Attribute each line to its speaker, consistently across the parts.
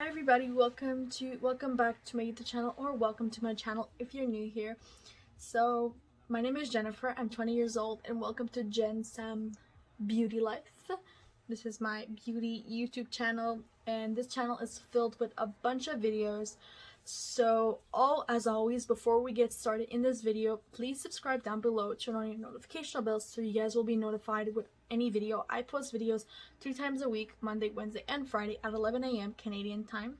Speaker 1: Hi everybody, welcome back to my YouTube channel, or welcome to my channel if you're new here. So my name is Jennifer, I'm 20 years old, and welcome to Jen Sam Beauty Life. This is my beauty YouTube channel, and this channel is filled with a bunch of videos. So as always, before we get started in this video, please subscribe down below, turn on your notification bells so you guys will be notified with any video. I post videos 3 times a week, Monday, Wednesday, and Friday at 11 a.m. Canadian time.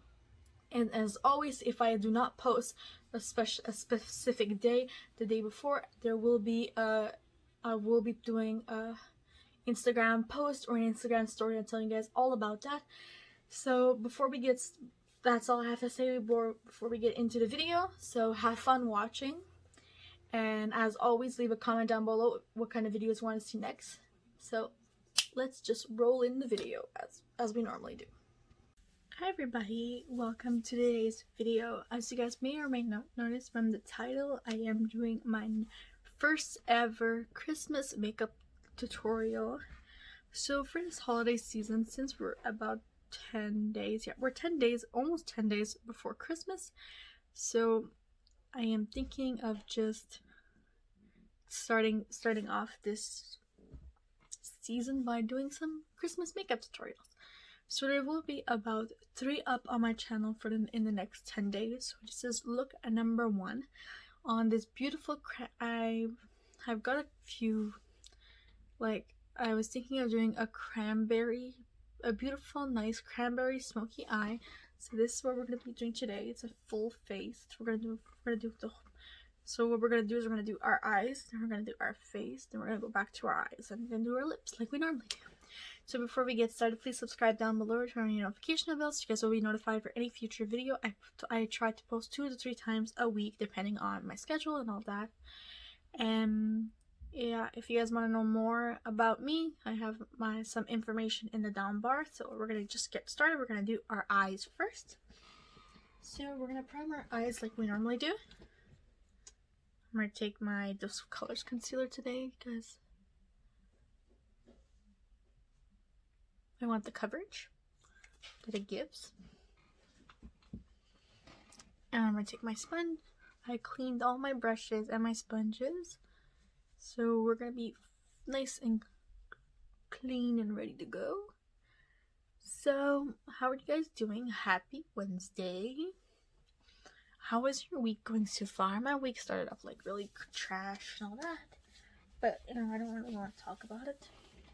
Speaker 1: And as always, if I do not post a specific day, the day before, I will be doing a Instagram post or an Instagram story and telling you guys all about that. So that's all I have to say before we get into the video. So have fun watching, and as always, leave a comment down below what kind of videos you want to see next. So let's just roll in the video as we normally do. Hi everybody, welcome to today's video. As you guys may or may not notice from the title, I am doing my first ever Christmas makeup tutorial. So for this holiday season, since we're about 10 days, we're 10 days, almost 10 days before Christmas, so I am thinking of just starting off this season by doing some Christmas makeup tutorials. So there will be about 3 up on my channel in the next 10 days. So this is look at number 1 on this beautiful I've got a few, like I was thinking of doing a beautiful nice cranberry smoky eye. So this is what we're going to be doing today. It's a full face. So what we're going to do is we're going to do our eyes, then we're going to do our face, then we're going to go back to our eyes, and then do our lips like we normally do. So before we get started, please subscribe down below, turn on your notification bells so you guys will be notified for any future video. I try to post 2 to 3 times a week depending on my schedule and all that. And yeah, if you guys want to know more about me, I have some information in the down bar. So we're going to just get started. We're going to do our eyes first. So we're going to prime our eyes like we normally do. I'm going to take my Dose of Colors concealer today because I want the coverage that it gives. And I'm going to take my sponge. I cleaned all my brushes and my sponges. So we're going to be nice and clean and ready to go. So how are you guys doing? Happy Wednesday. How is your week going so far? My week started off like really trash and all that. But I don't really want to talk about it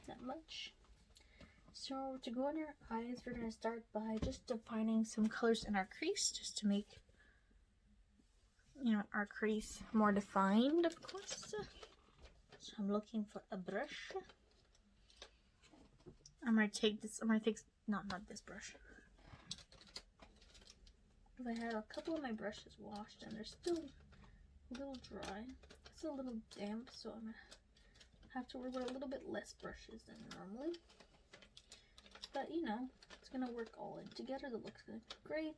Speaker 1: that much. So to go on your eyes, we're going to start by just defining some colors in our crease, just to make, our crease more defined, of course. So I'm looking for a brush. I'm going to take this, not this brush. I had a couple of my brushes washed and they're still a little dry. It's a little damp, so I'm going to have to work with a little bit less brushes than normally. But it's gonna work all in together. That looks good. Great.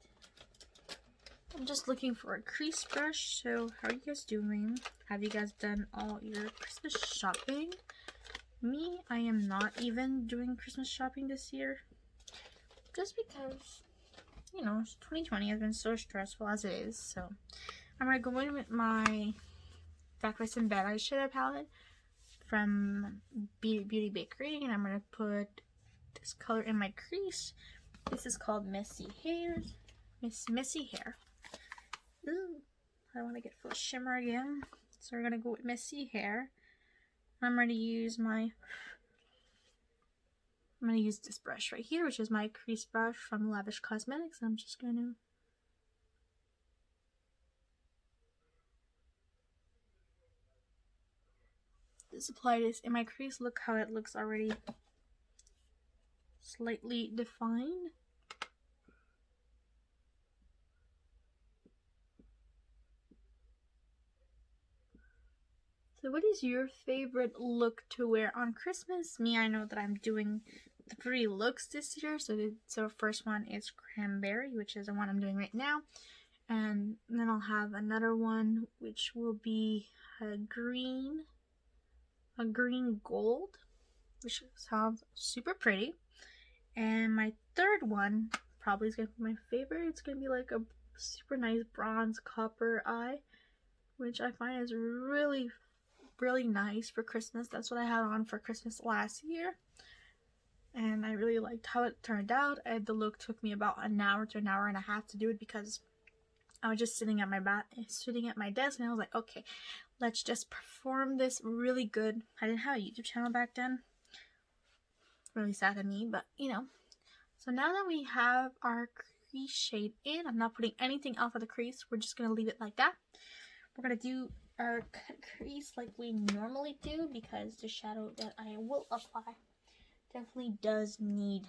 Speaker 1: I'm just looking for a crease brush. So how are you guys doing? Have you guys done all your Christmas shopping? Me, I am not even doing Christmas shopping this year. Just because, 2020 has been so stressful as it is. So I'm gonna go in with my Backerie eyeshadow palette from Beauty Backerie, and I'm gonna put this color in my crease. This is called Messy Hair. Ooh, I don't want to get full shimmer again. So we're gonna go with Messy Hair. I'm gonna use this brush right here, which is my crease brush from Lavish Cosmetics. I'm just gonna just apply this in my crease. Look how it looks already slightly defined. So what is your favorite look to wear on Christmas? Me, I know that I'm doing 3 looks this year. So first one is cranberry, which is the one I'm doing right now. And then I'll have another one, which will be a green gold, which sounds super pretty. And my third one probably is going to be my favorite. It's going to be like a super nice bronze copper eye, which I find is really, really nice for Christmas. That's what I had on for Christmas last year. And I really liked how it turned out. The look took me about an hour to an hour and a half to do it because I was just sitting at my desk, and I was like, okay, let's just perform this really good. I didn't have a YouTube channel back then. Really sad to me, but you know. So now that we have our crease shade in, I'm not putting anything else for the crease. We're just gonna leave it like that. We're gonna do our crease like we normally do because the shadow that I will apply definitely does need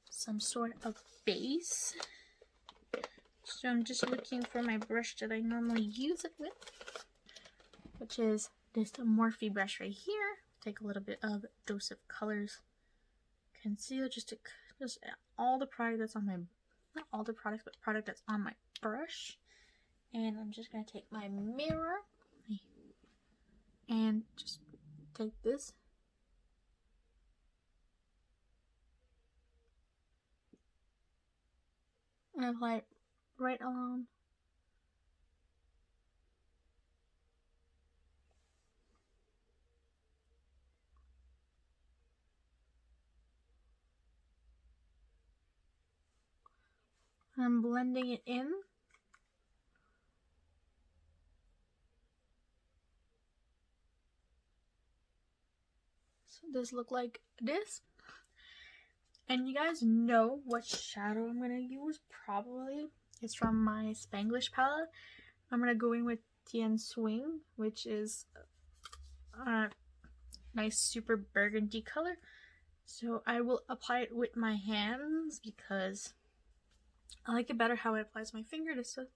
Speaker 1: some sort of base. So I'm just looking for my brush that I normally use it with, which is this Morphe brush right here. Take a little bit of Dose of Colors concealer just to all the product that's on my, not all the products, but product that's on my brush. And I'm just gonna take my mirror and just take this and apply it right along. I'm blending it in. So this look like this. And you guys know what shadow I'm going to use, probably. It's from my Spanglish palette. I'm going to go in with Tiene Swing, which is a nice super burgundy color. So I will apply it with my hands because I like it better how it applies my finger. This looks,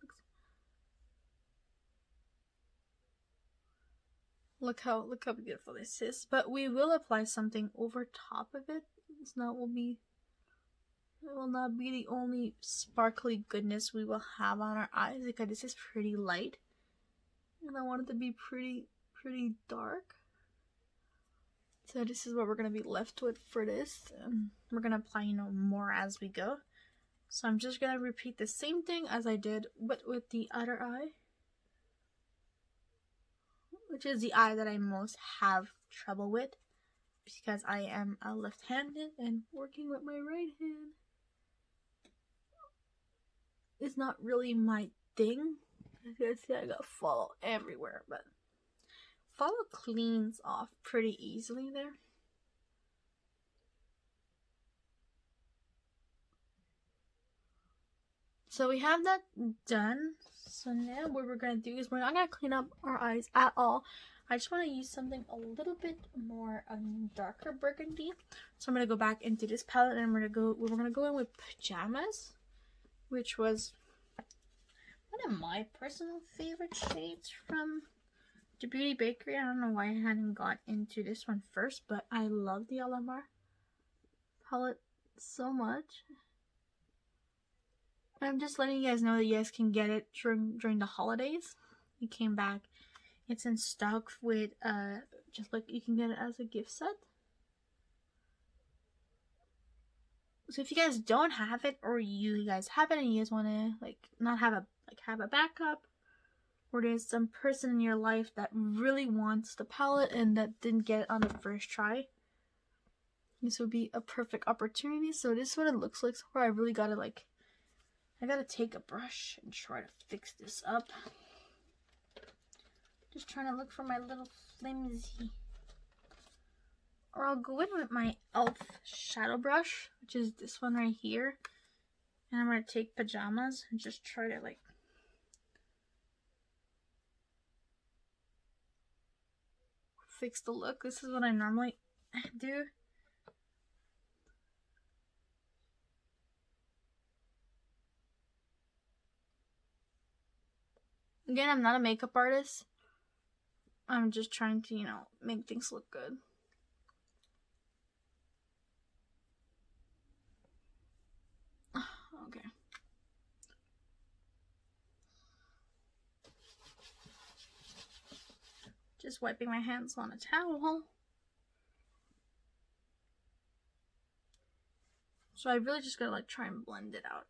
Speaker 1: look how beautiful this is. But we will apply something over top of it. It will not be the only sparkly goodness we will have on our eyes because this is pretty light. And I want it to be pretty dark. So this is what we're going to be left with for this. We're going to apply, you know, more as we go. So I'm just going to repeat the same thing as I did but with the other eye, which is the eye that I most have trouble with because I am left-handed and working with my right hand is not really my thing. As you guys see, I got follow everywhere, but follow cleans off pretty easily there. So we have that done. So now what we're going to do is we're not going to clean up our eyes at all. I just want to use something a little bit more darker burgundy. So I'm going to go back into this palette and we're going to go in with Pyjamas, which was one of my personal favorite shades from the Beauty Backerie. I don't know why I hadn't got into this one first, but I love the Alamar palette so much. I'm just letting you guys know that you guys can get it during the holidays. It came back. It's in stock with just like you can get it as a gift set. So if you guys don't have it, or you guys have it and you guys want to like not have a backup, or there's some person in your life that really wants the palette and that didn't get it on the first try, this would be a perfect opportunity. So this is what it looks like. So far, I really gotta I gotta take a brush and try to fix this up. Just trying to look for my little flimsy. Or I'll go in with my e.l.f. shadow brush, which is this one right here. And I'm gonna take Pyjamas and just try to fix the look. This is what I normally do. Again, I'm not a makeup artist. I'm just trying to, you know, make things look good. Okay. Just wiping my hands on a towel. So I really just gotta like try and blend it out.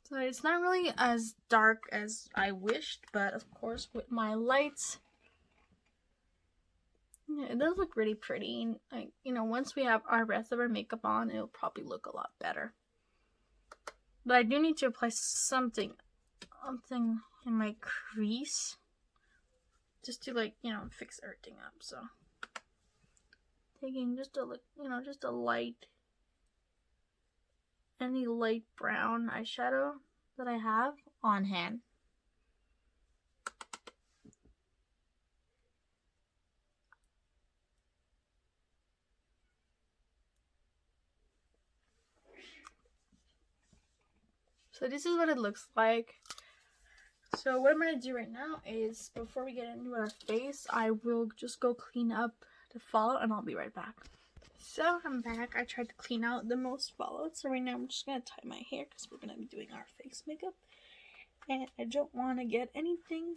Speaker 1: So it's not really as dark as I wished, but of course with my lights, yeah, it does look really pretty. Like, you know, once we have our rest of our makeup on, it'll probably look a lot better. But I do need to apply something in my crease, just to, like, you know, fix everything up. So taking just a, you know, just a light, any light brown eyeshadow that I have on hand. So this is what it looks like. So what I'm going to do right now is, before we get into our face, I will just go clean up the fallout and I'll be right back. So I'm back. I tried to clean out the most fallout. So right now I'm just going to tie my hair because we're going to be doing our face makeup. And I don't want to get anything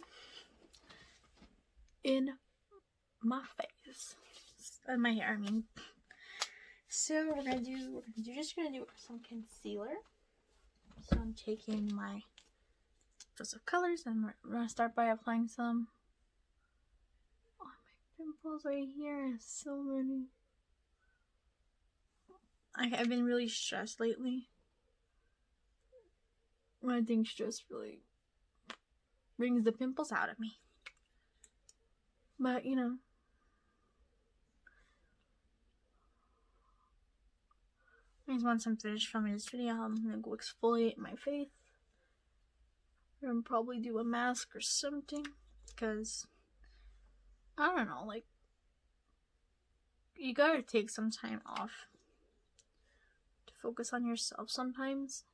Speaker 1: in my face. And my hair, I mean. So we're going to do some concealer. So I'm taking my Xoxo colors and we're going to start by applying some. Oh, my pimples right here. So many. I've been really stressed lately. I think stress really brings the pimples out of me. But, you know, I just want some finish from this video. I'm going to go exfoliate my face. And probably do a mask or something. Because, I don't know, like, you gotta take some time off to focus on yourself sometimes.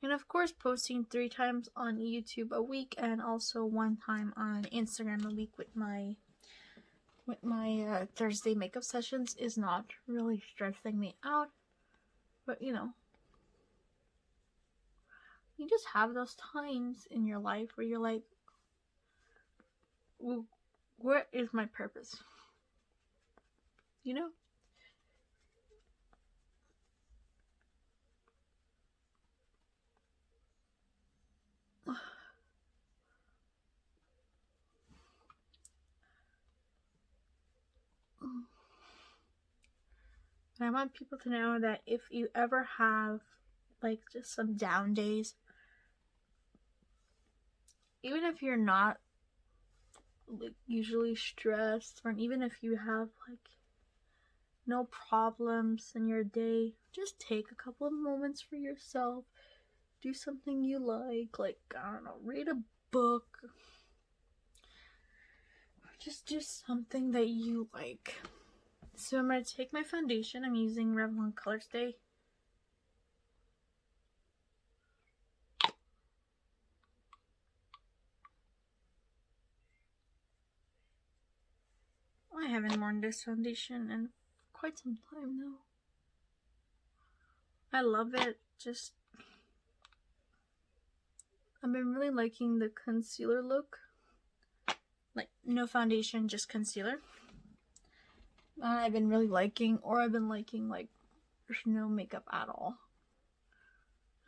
Speaker 1: And of course, posting 3 times on YouTube a week and also 1 time on Instagram a week with my Thursday makeup sessions is not really stressing me out. But, you know, you just have those times in your life where you're like, well, what is my purpose? You know? And I want people to know that if you ever have, like, just some down days, even if you're not, like, usually stressed, or even if you have, like, no problems in your day, just take a couple of moments for yourself. Do something you like, I don't know, read a book. Just do something that you like. So I'm going to take my foundation. I'm using Revlon colourstay. I haven't worn this foundation in quite some time now. I love it. Just, I've been really liking the concealer look. Like, no foundation, just concealer. I've been really liking, or I've been liking, like, there's no makeup at all.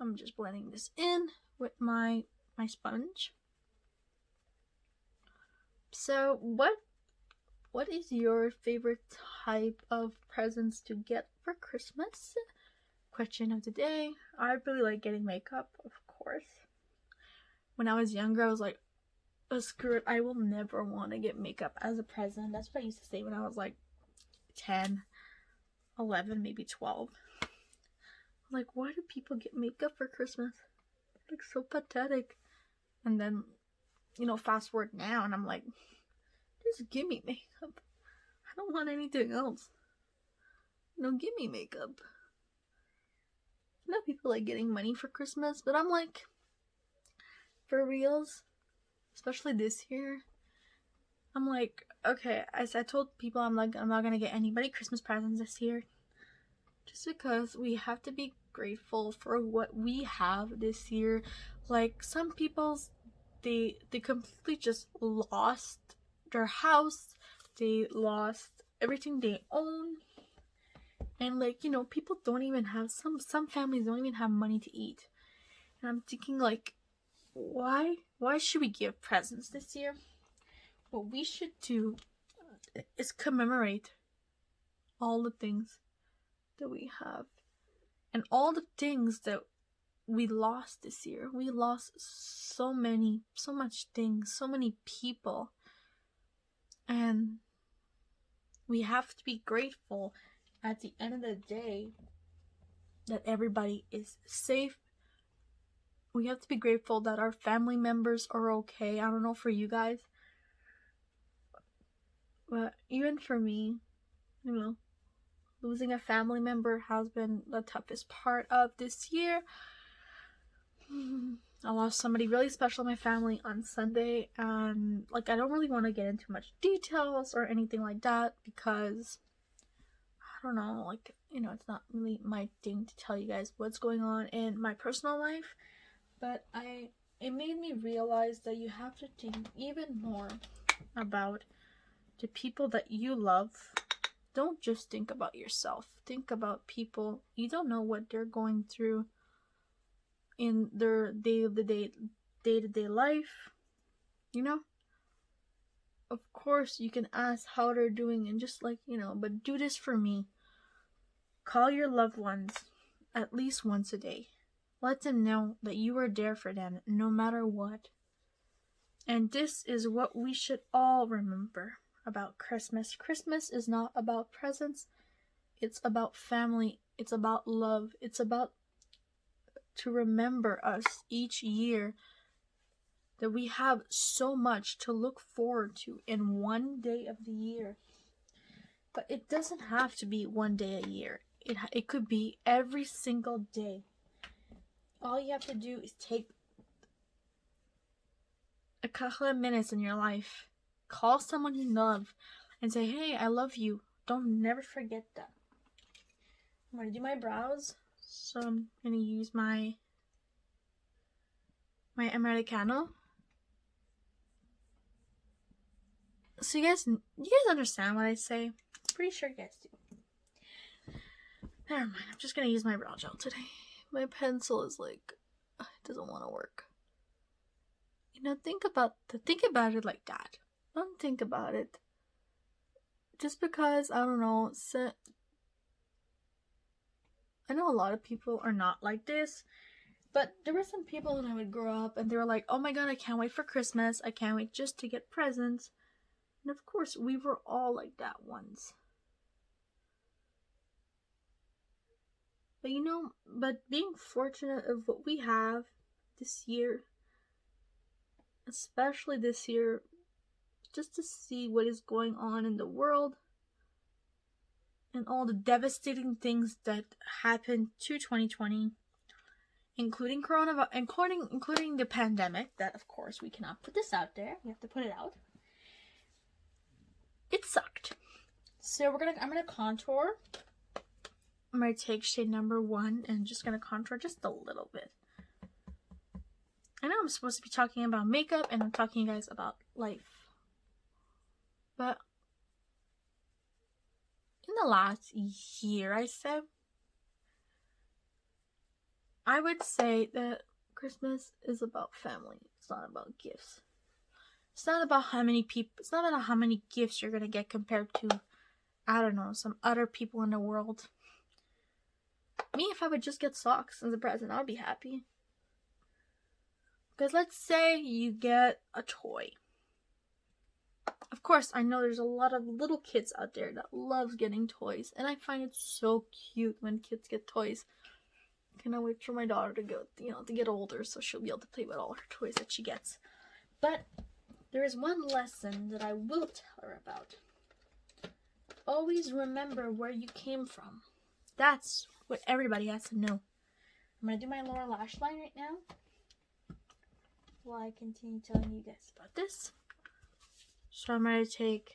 Speaker 1: I'm just blending this in with my sponge. So what is your favorite type of presents to get for Christmas? Question of the day. I really like getting makeup, of course. When I was younger, I was like, oh, screw it, I will never want to get makeup as a present. That's what I used to say when I was like 10, 11, maybe 12. Like, why do people get makeup for Christmas? Like, so pathetic. And then, you know, fast forward now and I'm like, just give me makeup. I don't want anything else. No, give me makeup. I know people like getting money for Christmas, but I'm like, for reals, especially this year, I'm like, okay, as I told people, I'm like, I'm not gonna get anybody Christmas presents this year. Just because we have to be grateful for what we have this year. Like, some people's, they completely just lost their house, they lost everything they own. And like, you know, people don't even have, some families don't even have money to eat. And I'm thinking like, why should we give presents this year? What we should do is commemorate all the things that we have and all the things that we lost this year. We lost so much things, so many people. And we have to be grateful at the end of the day that everybody is safe. We have to be grateful that our family members are okay. I don't know for you guys, but even for me, you know, losing a family member has been the toughest part of this year. I lost somebody really special in my family on Sunday, and like, I don't really want to get into much details or anything like that because I don't know, like, you know, it's not really my thing to tell you guys what's going on in my personal life. But it made me realize that you have to think even more about the people that you love. Don't just think about yourself. Think about people. You don't know what they're going through in their day-to-day life, you know? Of course, you can ask how they're doing and just like, you know, but do this for me. Call your loved ones at least once a day. Let them know that you are there for them no matter what. And this is what we should all remember about Christmas. Christmas is not about presents. It's about family. It's about love. It's about to remember us each year that we have so much to look forward to in one day of the year. But it doesn't have to be one day a year. It could be every single day. All you have to do is take a couple of minutes in your life. Call someone you love and say, hey, I love you. Don't never forget that. I'm going to do my brows. So I'm going to use my Americano. So you guys understand what I say? Pretty sure you guys do. Never mind. I'm just going to use my brow gel today. My pencil is like, it doesn't want to work. You know, think about it like that. Don't think about it just because, I don't know, I know a lot of people are not like this, but there were some people when I would grow up and they were like, oh my god, I can't wait for Christmas. I can't wait just to get presents. And of course, we were all like that once. But you know, being fortunate of what we have this year, especially this year, just to see what is going on in the world and all the devastating things that happened to 2020, including coronavirus, including the pandemic. That of course we cannot put this out there. We have to put it out. It sucked. So I'm gonna contour. I'm going to take shade number 1 and just going to contour just a little bit. I know I'm supposed to be talking about makeup and I'm talking to you guys about life. But in the last year, I would say that Christmas is about family. It's not about gifts. It's not about how many gifts you're going to get compared to, I don't know, some other people in the world. Me, if I would just get socks as a present, I'd be happy. Because let's say you get a toy. Of course, I know there's a lot of little kids out there that love getting toys. And I find it so cute when kids get toys. I cannot wait for my daughter to get older so she'll be able to play with all her toys that she gets. But there is one lesson that I will tell her about. Always remember where you came from. That's what everybody has to know. I'm going to do my lower lash line right now while I continue telling you guys about this. So I'm going to take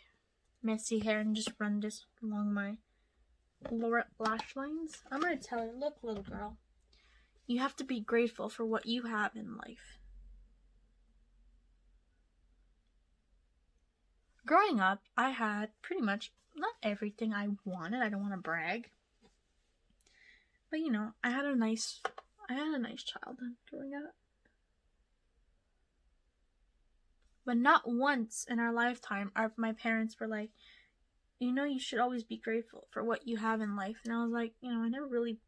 Speaker 1: messy hair and just run this along my lower lash lines. I'm going to tell her, look, little girl, you have to be grateful for what you have in life. growing up, I had pretty much not everything I wanted. I don't want to brag. But you know, I had a nice childhood growing up. But not once in our lifetime my parents were like, you know, you should always be grateful for what you have in life. And I was like, you know, I never really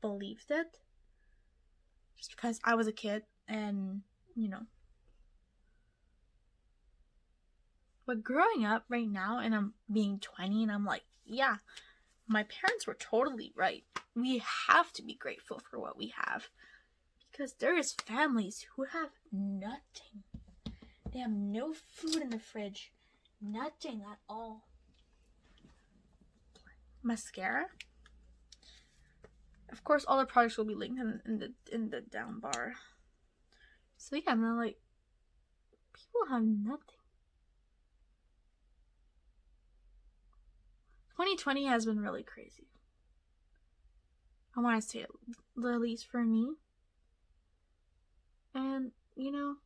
Speaker 1: believed it. Just because I was a kid and, you know. But growing up right now and I'm being 20 and I'm like, yeah, my parents were totally right. We have to be grateful for what we have. Because there is families who have nothing. They have no food in the fridge. Nothing at all. Mascara. Of course, all the products will be linked in the down bar. So yeah, I'm like, people have nothing. 2020 has been really crazy. I want to say it, at least for me. And, you know,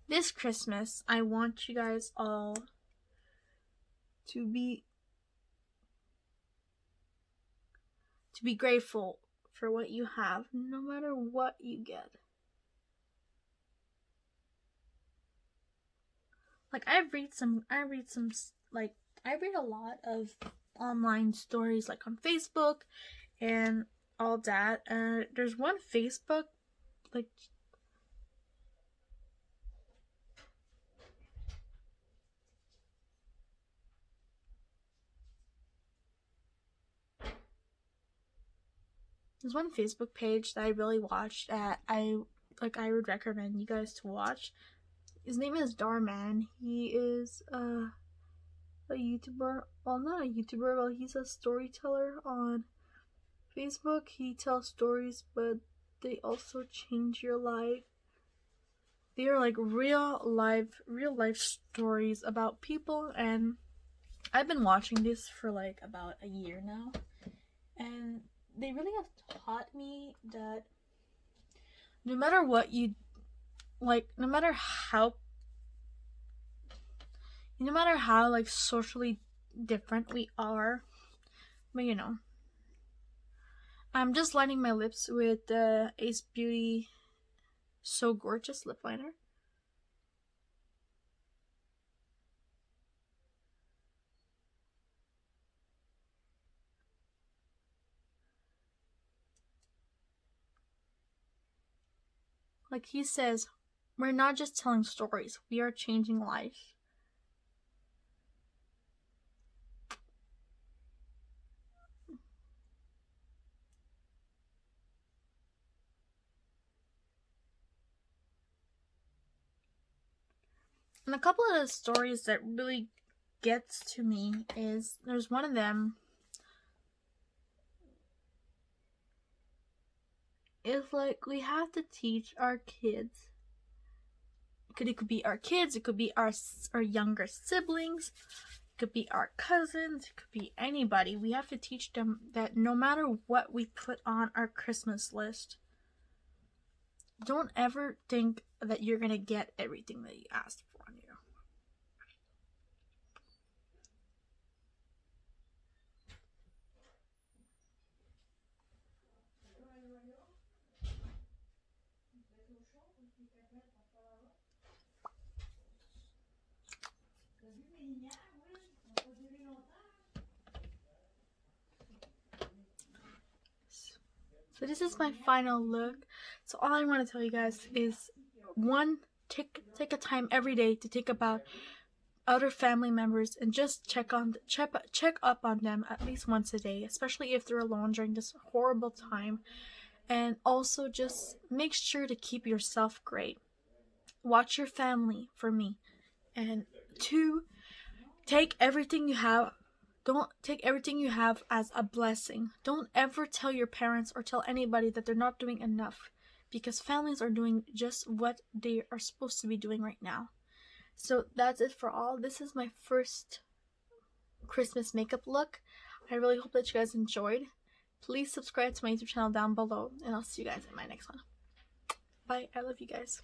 Speaker 1: this Christmas, I want you guys all to be grateful for what you have, no matter what you get. Like, I read a lot of online stories, like on Facebook and all that. There's one Facebook, like, there's one Facebook page that I really watched that I would recommend you guys to watch. His name is Darman. He is a YouTuber. Well, not a YouTuber, but he's a storyteller on Facebook. He tells stories, but they also change your life. They are like real life stories about people, and I've been watching this for like about a year now, and they really have taught me that no matter what you like, no matter how like socially different we are, but you know, I'm just lining my lips with the Ace Beauty So Gorgeous lip liner. Like he says, we're not just telling stories, we are changing life. And a couple of the stories that really gets to me is, there's one of them is like, we have to teach our kids. It could be our kids, it could be our younger siblings, it could be our cousins, it could be anybody. We have to teach them that no matter what we put on our Christmas list, don't ever think that you're gonna get everything that you asked for on you. So this is my final look. So all I want to tell you guys is, one, take a time every day to think about other family members and just check up on them at least once a day, especially if they're alone during this horrible time. And also just make sure to keep yourself great. Watch your family, for me. And 2, take everything you have. Don't take everything you have as a blessing. Don't ever tell your parents or tell anybody that they're not doing enough, because families are doing just what they are supposed to be doing right now. So that's it for all. This is my first Christmas makeup look. I really hope that you guys enjoyed. Please subscribe to my YouTube channel down below, and I'll see you guys in my next one. Bye. I love you guys.